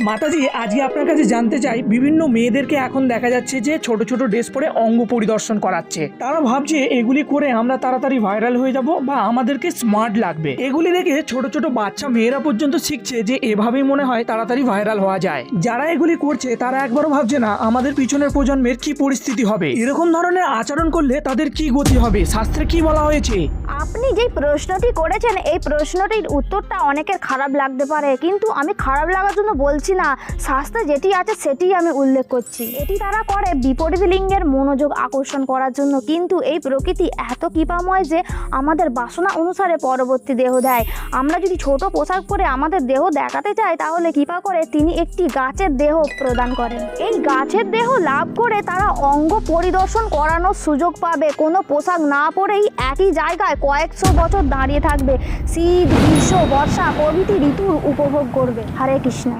মাতাজি, আজকে আপনার কাছে জানতে চাই, বিভিন্ন মেয়েদেরকে এখন দেখা যাচ্ছে যে ছোট ছোট ড্রেস পরে অঙ্গ পরিদর্শন করাচ্ছে। তারা ভাবছে এগুলি করে আমরা তাড়াতাড়ি ভাইরাল হয়ে যাব বা আমাদেরকে স্মার্ট লাগবে। এগুলি দেখে ছোট ছোট বাচ্চা মেয়েরা পর্যন্ত শিখছে যে এভাবেই মনে হয় তাড়াতাড়ি ভাইরাল হওয়া যায়। যারা এগুলি করছে তারা একবারও ভাবছে না আমাদের পিছনের প্রজন্মের কি পরিস্থিতি হবে, এরকম ধরনের আচরণ করলে তাদের কি গতি হবে, শাস্ত্রে কি বলা হয়েছে। আপনি যে প্রশ্নটি করেছেন এই প্রশ্নটির উত্তরটা অনেকের খারাপ লাগতে পারে, কিন্তু আমি খারাপ লাগার জন্য বলছি না, শাস্ত্রে যেটি আছে সেটি আমি উল্লেখ করছি। এটি তারা করে বিপরীত লিঙ্গের মনোযোগ আকর্ষণ করার জন্য, কিন্তু এই প্রকৃতি এত কৃপাময় যে আমাদের বাসনা অনুসারে পরবর্তী দেহ দেয়। আমরা যদি ছোট পোশাক পরে আমাদের দেহ দেখাতে চাই তাহলে কৃপা করে তিনি একটি গাছের দেহ প্রদান করেন। এই গাছের দেহ লাভ করে তারা অঙ্গ পরিদর্শন করানোর সুযোগ পাবে। কোনো পোশাক না পরেই একই জায়গায় কয়েকশো বছর দাঁড়িয়ে থাকবে, শীত গ্রীষ্ম বর্ষা প্রভৃতি ঋতুর উপভোগ করবে। হরে কৃষ্ণ।